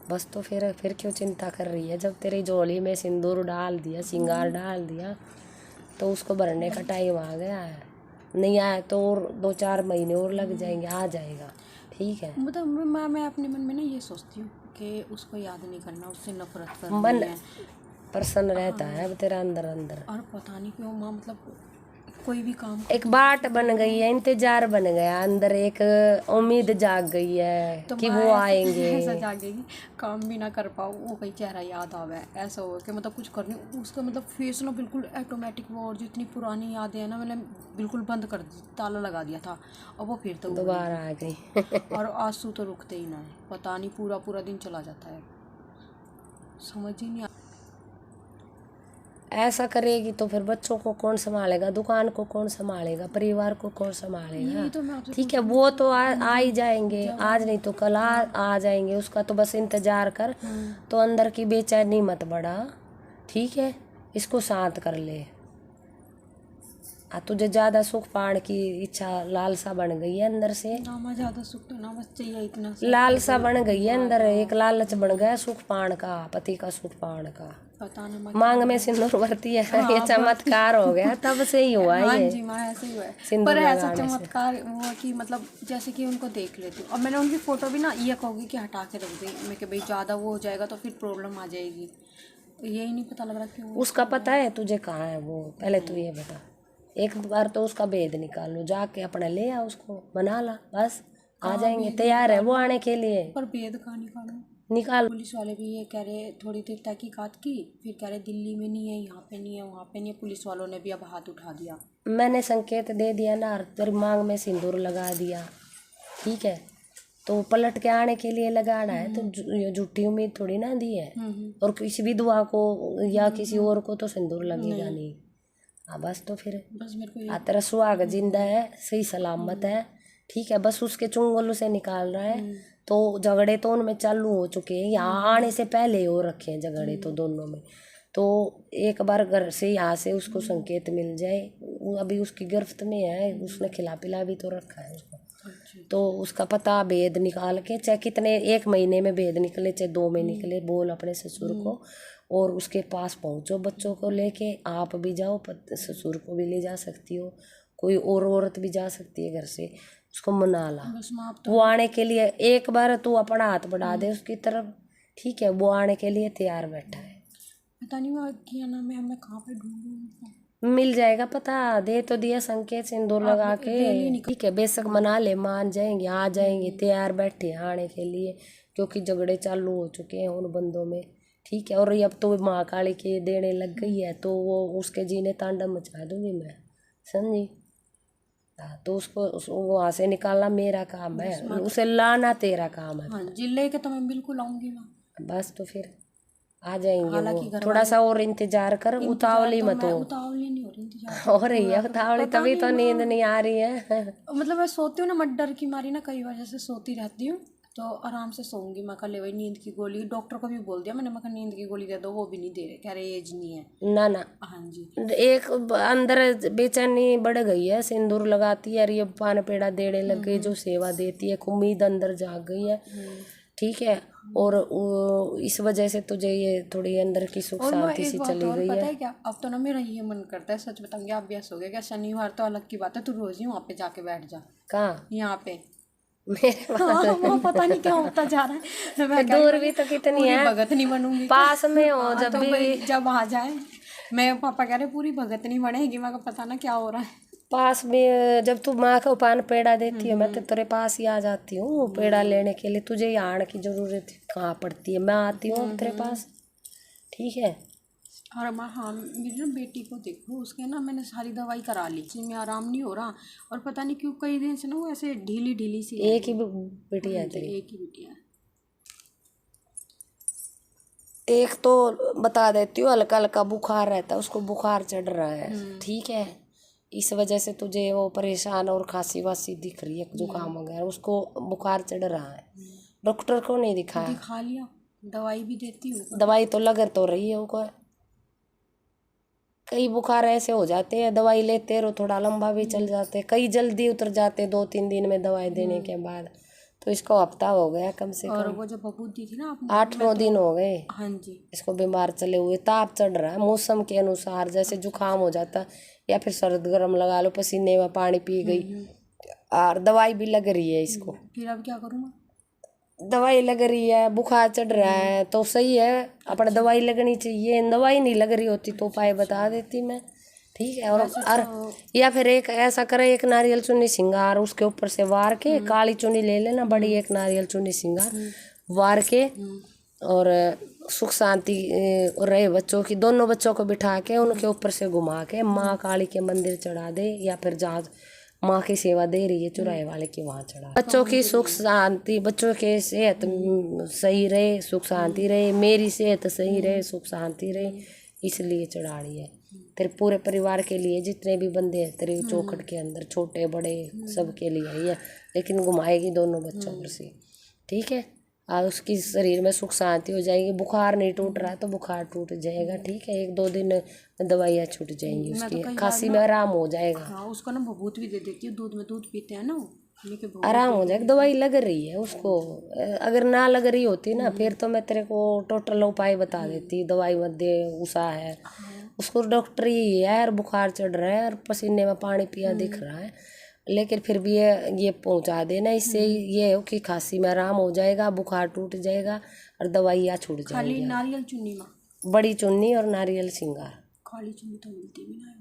बस तो फिर क्यों चिंता कर रही है? जब तेरी झोली में सिंदूर डाल दिया, श्रृंगार डाल दिया, तो उसको भरने का टाइम आ गया है। नहीं आया तो और 2-4 महीने और लग जाएंगे, आ जाएगा। ठीक है, मतलब मैं अपने मन में ना ये सोचती हूँ कि उसको याद नहीं करना, उससे नफरत करनी मन है। प्रसन्न रहता है अब तेरा अंदर अंदर। और पता नहीं क्यों माँ, मतलब कोई भी काम एक बाट बन गई है, इंतजार बन गया अंदर, एक उम्मीद जाग गई है तो कि माँ वो आएंगे। ऐसा जागेगी, काम भी ना कर पाओ, वो कहीं चेहरा याद आवे, ऐसा हो कि मतलब कुछ करनी उसका मतलब फेस ना बिल्कुल ऑटोमेटिक, वो और जितनी पुरानी यादें हैं ना मैंने बिल्कुल बंद कर दी, ताला लगा दिया था, और वो फिर तो दोबारा आ गई। और आंसू तो रुकते ही ना है, पता नहीं पूरा पूरा दिन चला जाता है, समझ ही नहीं। ऐसा करेगी तो फिर बच्चों को कौन संभालेगा, दुकान को कौन संभालेगा, परिवार को कौन यही संभालेगा? तो मैं आपसे ठीक है, वो तो आ ही जाएंगे, आज नहीं तो कल आ जाएंगे। उसका तो बस इंतजार कर। तो अंदर की बेचैनी मत बढ़ा, ठीक है? इसको शांत कर ले। तुझे ज्यादा सुख पाने की इच्छा, लालसा बन गई है अंदर से। ना मैं ज़्यादा सुख तो ना, बस चाहिए इतना सा। लालसा बन गई है अंदर, एक लालच बन गया सुख पान का, पति का सुख पान का। पता ना मांग में सिंदूर भरती है। ये चमत्कार हो गया, तब से ही हुआ हाँ ये जी माँ, ऐसे ही हुआ है। सिंदूर पर ऐसा लगाने से। चमत्कार हुआ कि मतलब जैसे कि उनको देख लेती हूँ, और मैंने उनकी फ़ोटो भी ना ये कहूँगी कि हटा के रख दी मैं, कि भाई ज़्यादा वो हो जाएगा तो फिर प्रॉब्लम आ जाएगी, यही नहीं पता लग रहा क्यों। उसका पता है तुझे कहाँ है वो? पहले तू ये बता। एक बार तो उसका भेद निकालो, जाके अपना ले आ, उसको मना ला, बस आ जाएंगे। तैयार है वो आने के लिए। पर भेद कहाँ निकालूं? निकाल। पुलिस वाले भी ये कह रहे, थोड़ी देर तहकीकात की, फिर कह रहे दिल्ली में नहीं है, यहाँ पे नहीं है, वहाँ पे नहीं है। पुलिस वालों ने भी अब हाथ उठा दिया। मैंने संकेत दे दिया ना, तेरी मांग में सिंदूर लगा दिया, ठीक है? तो पलट के आने के लिए लगाना है, तो ये झूठी उम्मीद थोड़ी ना दी है। और किसी विधवा को या किसी और को तो सिंदूर लगेगा नहीं। हाँ बस तो फिर बस मेरे को तेरा सुहाग जिंदा है, सही सलामत है, ठीक है? बस उसके चुंगलों से निकाल रहा है। तो झगड़े तो उनमें चालू हो चुके हैं, यहाँ आने से पहले हो रखे हैं झगड़े तो दोनों में। तो एक बार घर से यहाँ से उसको संकेत मिल जाए, वो अभी उसकी गिरफ्त में है, उसने खिला पिला भी तो रखा है उसको। तो उसका पता भेद निकाल के, चाहे कितने 1 महीने में भेद निकले, चाहे 2 में निकले, बोल अपने ससुर को, और उसके पास पहुंचो बच्चों को लेके। आप भी जाओ, ससुर को भी ले जा सकती हो, कोई और औरत भी जा सकती है घर से। उसको मना ला, वो आने के लिए एक बार तू अपना हाथ बढ़ा दे उसकी तरफ, ठीक है? वो आने के लिए तैयार बैठा है। पता नहीं वो क्या नाम है, मैं कहाँ पे ढूंढूं? मिल जाएगा पता, दे तो दिया संकेत सिंदूर लगा के, ठीक है? बेशक मना ले, मान जाएंगे, आ जाएंगे, तैयार बैठे हैं आने के लिए, क्योंकि झगड़े चालू हो चुके हैं उन बंदों में, ठीक है? और अब तो माँ काली की देने लग गई है, तो वो उसके जीने तांडव मचा दूंगी मैं, समझी? तो उसको वहाँ से निकालना मेरा काम है, उसे लाना तेरा काम है। हाँ जी, लेके तो मैं बिल्कुल आऊंगी ना। बस तो फिर आ जाएंगे वो। हालांकि थोड़ा सा और इंतजार कर, उतावली मत हो। उतावली नहीं हो रही, इंतजार हो रही है उतावली, तभी तो नींद नहीं आ रही है। मतलब मैं सोती हूँ ना, मैं डर की मारी ना कई बार जैसे सोती रहती हूँ, तो आराम से सोऊंगी। मैं कल ले वही नींद की गोली, डॉक्टर को भी बोल दिया मैंने, मैं नींद की गोली दे दो, वो भी नहीं दे रहे, कह रहे एज नहीं है। ना ना, हाँ जी। एक अंदर बेचैनी बढ़ गई है, सिंदूर लगाती है, ये पान पेड़ा देने लग गई, जो सेवा देती है, उम्मीद अंदर जाग गई है, ठीक है? और इस वजह से तुझे ये थोड़ी अंदर की सुख और मैं शांति एक सी बात चली और गई पता है। है क्या, अब तो ना मेरा ये मन करता है, सच बताऊंगी, अभ्यास हो गया क्या, शनिवार तो अलग की बात है, तू रोज ही वहाँ पे जाके बैठ जा। कहाँ? यहाँ पे मेरे हाँ, पास वो पता नहीं क्या होता जा रहा है। मैं क्या दूर भी तो कितनी पूरी है, भगत नहीं बनूंगी पास में हो हाँ, जब तो भी। भाई जब आ जाए, मैं पापा कह रहे पूरी भगत नहीं बनेगी, मैं पता ना क्या हो रहा है। पास में जब तू माँ को पान पेड़ा देती है, मैं तो तेरे पास ही आ जाती हूँ पेड़ा लेने के लिए। तुझे यहाँ आने की जरूरत कहाँ पड़ती है, मैं आती हूँ तेरे पास, ठीक है? और मैं हाँ, मेरी ना बेटी को देखो, उसके ना मैंने सारी दवाई करा ली, में आराम नहीं हो रहा, और पता नहीं क्यों कई दिन से ना वो ऐसे ढीली ढीली सी है। एक ही बेटी है तेरी? एक ही बेटी है। एक तो बता देती हूँ, हल्का हल्का बुखार रहता है, उसको बुखार चढ़ रहा है, ठीक है? इस वजह से तुझे वो परेशान और खांसी वासी दिख रही है, जुकाम वगैरह, उसको बुखार चढ़ रहा है। डॉक्टर को नहीं दिखाया? दिखा लिया, दवाई भी देती हूँ। दवाई तो लग तो रही है उनको। कई बुखार ऐसे हो जाते हैं, दवाई लेते रहो थोड़ा लंबा भी चल जाते हैं, कई जल्दी उतर जाते हैं 2-3 दिन में दवाई देने के बाद। तो इसको हफ्ता हो गया कम से और कम, वो जो बबूत दी थी ना आपने, 8-9 दिन हो गए हाँ जी, इसको बीमार चले हुए। ताप चढ़ रहा है मौसम के अनुसार, जैसे जुकाम हो जाता या फिर सर्द गर्म लगा लो, पसीने में पानी पी गई, और दवाई भी लग रही है इसको। फिर अब क्या करूँ मैं? दवाई लग रही है, बुखार चढ़ रहा है तो सही है, अपने दवाई लगनी चाहिए। दवाई नहीं लग रही होती तो उपाय बता देती मैं, ठीक है। और या फिर एक ऐसा करे, एक नारियल चुन्नी सिंगार उसके ऊपर से वार के, काली चुन्नी ले लेना बड़ी, एक नारियल चुन्नी सिंगार वार के, और सुख शांति रहे बच्चों की। दोनों बच्चों को बिठा के उनके ऊपर से घुमा के माँ काली के मंदिर चढ़ा दे, या फिर जहाँ माँ की सेवा दे रही है चुराहे वाले की वहाँ चढ़ा। बच्चों की सुख शांति, बच्चों के सेहत सही रहे, सुख शांति रहे, मेरी सेहत सही रहे, सुख शांति रहे, इसलिए चढ़ा रही है। तेरे पूरे परिवार के लिए, जितने भी बंदे हैं तेरे चौखट के अंदर, छोटे बड़े सबके लिए ही है, लेकिन घुमाएगी दोनों बच्चों पर से, ठीक है। और उसकी शरीर में सुख शांति हो जाएगी। बुखार नहीं टूट रहा है तो बुखार टूट जाएगा, ठीक है। 1-2 दिन दवाइयाँ छूट जाएंगी, उसकी खांसी में आराम हो जाएगा। हाँ, उसको ना बबूत भी दे देती हूँ, दूध में दूध पीते हैं ना वो, लेके बबूत आराम हो जाएगा। दवाई लग रही है उसको, अगर ना लग रही होती ना फिर तो मैं तेरे को टोटल उपाय बता देती। दवाई मत दे, उषा है उसको, डॉक्टर ही है, और बुखार चढ़ रहा है और पसीने में पानी पिया दिख रहा है, लेकिन फिर भी ये पहुंचा देना। इससे ये हो कि खांसी में आराम हो जाएगा, बुखार टूट जाएगा और दवाइयाँ छूट खाली जाएंगी। नारियल चुन्नी में, बड़ी चुन्नी और नारियल सिंगार, खाली चुन्नी तो मिलती भी ना है।